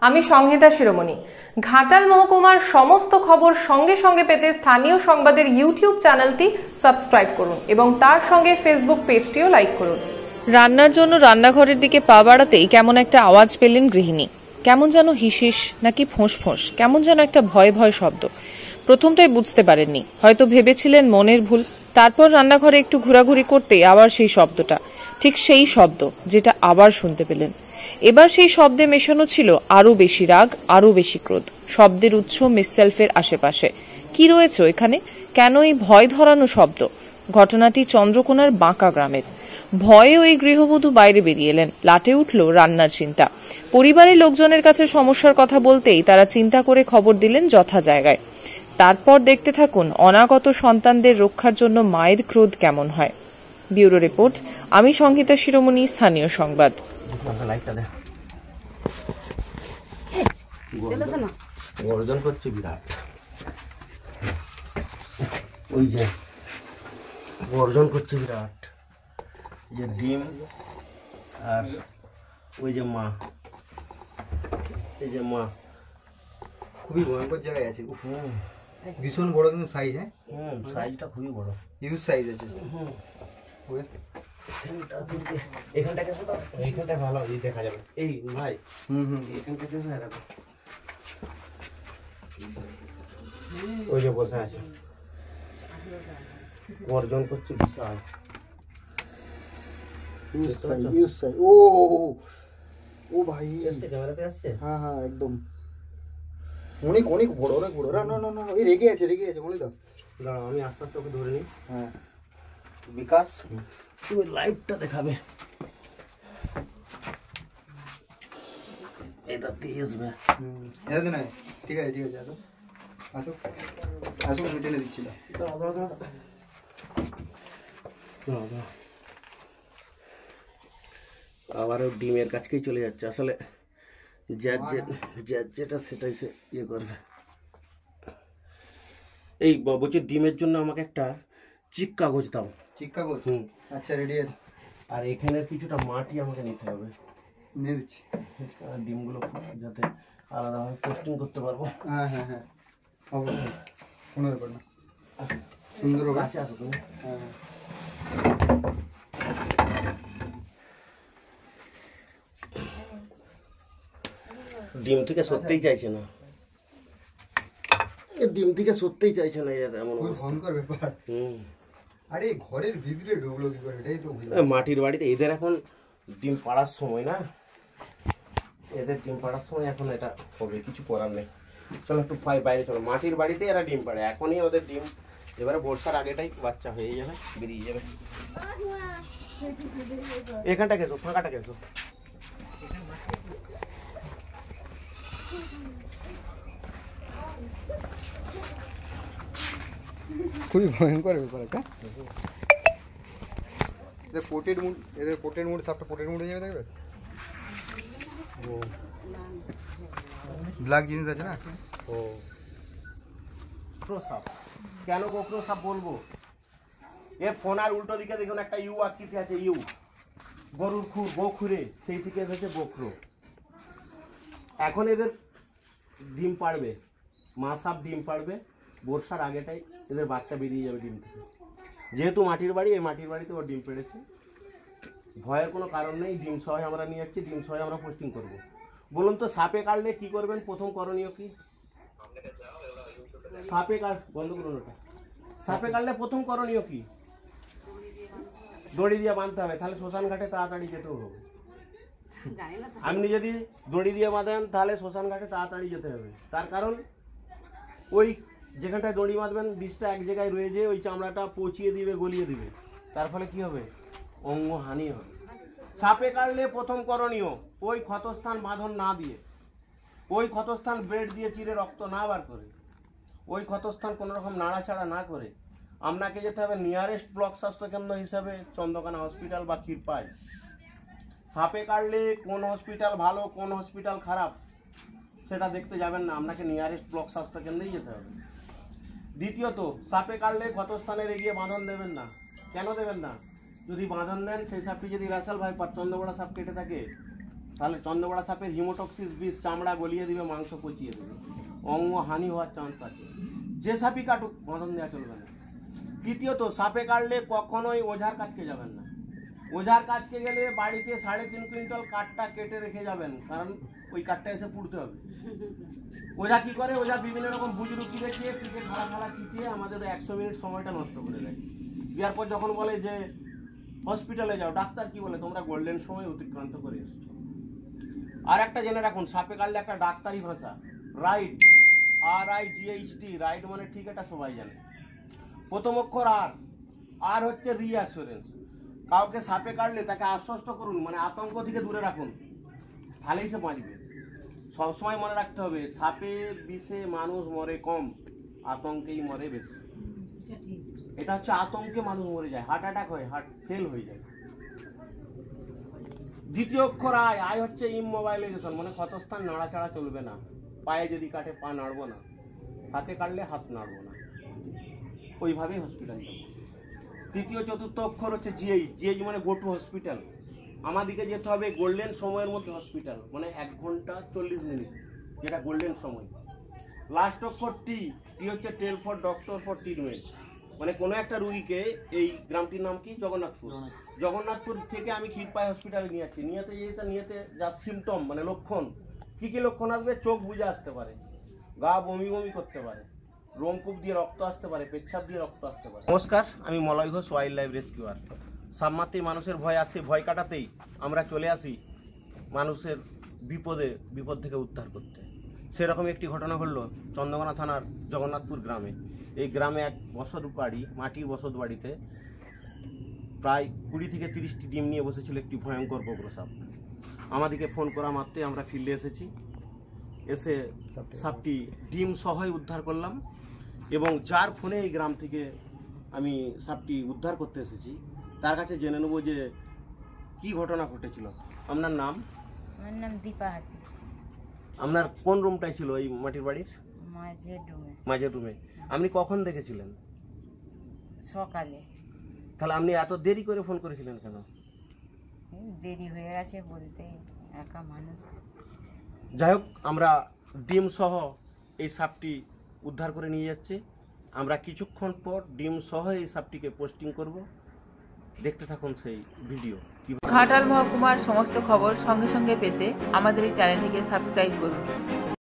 আমি সংহিতা শিরোমণি। ঘাটাল মহকুমার সমস্ত খবর সঙ্গে সঙ্গে পেতে স্থানীয় সংবাদের ইউটিউব চ্যানেলটি সাবস্ক্রাইব করুন এবং তার সঙ্গে ফেসবুক পেজটিও লাইক করুন। রান্নার জন্য রান্নাঘরের দিকে পা বাড়াতেই কেমন একটা আওয়াজ পেলেন গৃহিণী। কেমন যেন হিসিস নাকি ফোঁস ফোঁস, কেমন যেন একটা ভয় ভয় শব্দ। প্রথমটাই বুঝতে পারেননি, হয়তো ভেবেছিলেন মনের ভুল। তারপর রান্নাঘরে একটু ঘোরাঘুরি করতে আবার সেই শব্দটা, ঠিক সেই শব্দ যেটা আবার শুনতে পেলেন। এবার সেই শব্দে মেশানো ছিল আরও বেশি রাগ, আরও বেশি ক্রোধ। শব্দের উৎস মিস সেলফের আশেপাশে। কি রয়েছে এখানে? কেন এই ভয় ধরানো শব্দ? ঘটনাটি চন্দ্রকোনার বাঁকা গ্রামের। ভয়ে ওই গৃহবধূ বাইরে বেরিয়ে এলেন। লাটে উঠল রান্নার চিন্তা। পরিবারের লোকজনের কাছে সমস্যার কথা বলতেই তারা চিন্তা করে খবর দিলেন যথা জায়গায়। তারপর দেখতে থাকুন অনাগত সন্তানদের রক্ষার জন্য মায়ের ক্রোধ কেমন হয়। ব্যুরো রিপোর্ট, আমি সংহিতা শিরোমণি, স্থানীয় সংবাদ। গর্জন করছে বিরাট, ওই যে গর্জন করছে বিরাট, যে ডিম আর ওই যে মা, এই যে মা খুবই ভয়ঙ্কর জায়গায় আছে। ভীষণ বড় কিন্তু সাইজ। হ্যাঁ, সাইজটা খুবই বড়, হিউজ সাইজ আছে। এখানটাকে এইখানটা ভালো দেখা যাবে। এই ভাই এখানটাকে দেখো, ওই যে বসে আছে, গর্জন করছে বিশাল। ও ও ভাই, ক্যামেরাতে আসছে। হ্যাঁ হ্যাঁ, একদম অনেক অনেক বড়, অনেক বড়। না না না না, এই রেগে আছে, রেগে আছে, বলে দাও। দাঁড়াও, আমি আস্তে আস্তে ওকে ধরে নিই। হ্যাঁ, বিকাশ তুমি লাইভটা দেখাবে, এটা দিয়ে আসবে। এটা তো নয়, ঠিক আছে ঠিক আছে, আসো আসো আসো, আমি টেনে দিচ্ছি। আবারও ডিমের কাছকেই চলে যাচ্ছে। আসলে যেটা সেটাই সে ইয়ে করবে। এই বলছি, ডিমের জন্য আমাকে একটা চিক কাগজ দাও। চিক কাগজ? আচ্ছা, রেডি আছে। আর এখানের কিছুটা মাটি আমাকে নিতে হবে, নিয়ে দিচ্ছি। ডিমগুলো যাতে আলাদাভাবে পোস্টিং করতে পারবো। হ্যাঁ হ্যাঁ হ্যাঁ, অবশ্যই, কোনো ব্যাপার না। সুন্দর হবে। আচ্ছা, তুমি হ্যাঁ, ডিম থেকে সত্যিই চাইছে না, ডিম থেকে সত্যিই চাইছে না। এর এমন ভয়ঙ্কর ব্যাপার। আরে ঘরের ভিতরে ঢুকলো কি করে, এটাই তো মাটির বাড়িতে এদের এখন ডিম পাড়ার সময় না, এদের ডিম পাড়ার সময় এখন এটা হবে, কিছু করার নেই। চলো একটু বাইরে চলো, মাটির বাড়িতে এরা ডিম পাড়ে, এখনই ওদের ডিম, এবারে বর্ষার আগেটাই বাচ্চা হয়ে যাবে, বেরিয়ে যাবে। এখানটা গেছো, ফাঁকাটা গেছো। খুবই ভয়ঙ্কর ব্যাপার এটা। এদের পোটের মুড, এদের পোটের মুড, সাপটা পোটের মুড হয়ে যাবে, দেখবে। ও ব্ল্যাক জিনিস আছে না। ও সাপ, কেন কোকরো সাপ বলবো? এর ফোনার উল্টো দিকে দেখুন একটা ইউ আকৃতি আছে, ইউ, গরুর খুর, বখুরে, সেই থেকে এসেছে বখরো। এখন এদের ডিম পাড়বে, মা সাপ ডিম পাড়বে, বর্ষার আগেটাই এদের বাচ্চা বেরিয়ে যাবে ডিম থেকে। যেহেতু মাটির বাড়ি, এই মাটির বাড়িতে ও ডিম পেড়েছে, ভয়ের কোনো কারণ নেই। ডিম সহ আমরা নিয়ে যাচ্ছি, ডিম সহ আমরা পোস্টিং করব। বলুন তো, সাপে কাটলে কি করবেন? প্রথম করণীয় কি? সাপে বন্ধ করুন ওটা। সাপে কাটলে প্রথম করণীয় কি? দড়ি দিয়ে বাঁধতে হবে, তাহলে শ্মশান ঘাটে তাড়াতাড়ি যেতেও হবে। আপনি যদি দড়ি দিয়ে বাঁধেন তাহলে শ্মশান ঘাটে তাড়াতাড়ি যেতে হবে। তার কারণ ওই যেখানটায় দড়ি বাঁধবেন, বিষটা এক জায়গায় রয়ে যেয়ে ওই চামড়াটা পচিয়ে দিবে, গলিয়ে দিবে, তার ফলে কি হবে? অঙ্গহানি হবে। সাপে কাটলে প্রথম করণীয়, ওই ক্ষতস্থান বাঁধন না দিয়ে, ওই ক্ষতস্থান ব্লেড দিয়ে চিরে রক্ত না বার করে, ওই ক্ষতস্থান কোনো রকম নাড়াচাড়া না করে আপনাকে যেতে হবে নিয়ারেস্ট ব্লক স্বাস্থ্যকেন্দ্র হিসাবে চন্দ্রকোনা হসপিটাল বা ক্ষীরপাই। সাপে কাটলে কোন হসপিটাল ভালো, কোন হসপিটাল খারাপ সেটা দেখতে যাবেন না, আপনাকে নিয়ারেস্ট ব্লক স্বাস্থ্যকেন্দ্রেই যেতে হবে। দ্বিতীয়ত, সাপে কাটলে ক্ষতস্থানের এগিয়ে বাঁধন দেবেন না। কেন দেবেন না? যদি বাঁধন দেন, সেই সাপটি যদি রাসেল ভাইপার চন্দ্রবড়া সাপ কেটে থাকে, তাহলে চন্দ্রবড়া সাপের হিমোটক্সিস বিষ চামড়া গলিয়ে দিবে, মাংস পচিয়ে দেবে, অঙ্গ হানি হওয়ার চান্স আছে। যে সাপই কাটুক বাঁধন দেওয়া চলবে না। তৃতীয়ত, সাপে কাটলে কখনোই ওঝার কাছকে যাবেন না। ওঝার কাছকে গেলে বাড়িতে 3.5 কুইন্টাল কাঠটা কেটে রেখে যাবেন, কারণ ওই কাঠটা এসে পুড়তে হবে। ওঝা কি করে, ওঝা বিভিন্ন রকম বুজরুকি দেখিয়ে পিঠে খালা চিটিয়ে আমাদের 100 মিনিট সময়টা নষ্ট করে দেয়। দেওয়ার পর যখন বলে যে হসপিটালে যাও, ডাক্তার কি বলে, তোমরা গোল্ডেন সময় অতিক্রান্ত করে এসছো। আর একটা জেনে রাখুন, সাপে কাটলে একটা ডাক্তারি ভাষা, রাইট, RIGHT, রাইট মানে ঠিক, এটা সবাই জানে। প্রথম অক্ষর আর হচ্ছে রিঅ্যাসুরেন্স। কাউকে সাপে কাটলে তাকে আশ্বস্ত করুন, মানে আতঙ্ক থেকে দূরে রাখুন, তাহলেই সে বাঁচবে। সবসময় মনে রাখতে হবে, সাপের বিষে মানুষ মরে কম, আতঙ্কেই মরে বেশি। এটা হচ্ছে আতঙ্কে মানুষ মরে যায়, হার্ট অ্যাটাক হয়, হার্ট ফেল হয়ে যায়। দ্বিতীয় অক্ষর আই হচ্ছে ইমোবাইলাইজেশন, মানে ক্ষতস্থান নাড়াচাড়া চলবে না। পায়ে যদি কাটে পা নাড়বো না, হাতে কাটলে হাত নাড়বো না, ওইভাবেই হসপিটাল যাবো। তৃতীয় চতুর্থ অক্ষর হচ্ছে জিএইচ মানে গো টু হসপিটাল। আমাদেরকে যেতে হবে গোল্ডেন সময়ের মধ্যে হসপিটাল, মানে 1 ঘন্টা 40 মিনিট, যেটা গোল্ডেন সময়। লাস্ট অক্ষর টি হচ্ছে টেল ফর ডক্টর ফর ট্রিটমেন্ট, মানে কোনো একটা রুগীকে, এই গ্রামটির নাম কি, জগন্নাথপুর থেকে আমি ক্ষীরপাই হসপিটালে নিয়ে যাচ্ছি। নিয়েতে যা সিমটম মানে লক্ষণ, কি কি লক্ষণ আসবে, চোখ বুজে আসতে পারে, গা বমি বমি করতে পারে, রোমকূপ দিয়ে রক্ত আসতে পারে, পেচ্ছাপ দিয়ে রক্ত আসতে পারে। নমস্কার, আমি Malay Ghosh, wild life rescuer. সাপ মারতেই মানুষের ভয় আছে, ভয় কাটাতেই আমরা চলে আসি মানুষের বিপদ থেকে উদ্ধার করতে। সেরকম একটি ঘটনা ঘটলো চন্দ্রকোনা থানার জগন্নাথপুর গ্রামে। এই গ্রামে এক বসত বাড়ি, মাটির বসত বাড়িতে প্রায় 20 থেকে 30টি ডিম নিয়ে বসেছিল একটি ভয়ঙ্কর গোবর সাপ। আমাদেরকে ফোন করা মাত্রই আমরা ফিল্ডে এসেছি, এসে সাপটি ডিম সহই উদ্ধার করলাম। এবং যার ফোনে এই গ্রাম থেকে আমি সাপটি উদ্ধার করতে এসেছি, তার কাছে জেনে নেবো যে কি ঘটনা ঘটেছিল। আপনার নাম? আমার নাম দীপা হাতি। আপনার কোন রুমটাই ছিল এই মাটির বাড়ির? মাঝের রুমে। আপনি কখন দেখেছিলেন? সকালে। তাহলে আপনি এত দেরি করে ফোন করেছিলেন কেন? দেরি হয়ে গেছে বলতে, একা মানুষ। যাই হোক, আমরা ডিম সহ এই সাপটি উদ্ধার করে নিয়ে যাচ্ছি। আমরা কিছুক্ষণ পর ডিম সহ এই সাপটিকে পোস্টিং করব, দেখতে থাকুন সেই ভিডিও। ঘাটাল মহকুমার সমস্ত খবর সঙ্গে সঙ্গে পেতে আমাদের এই চ্যানেলটিকে সাবস্ক্রাইব করুন।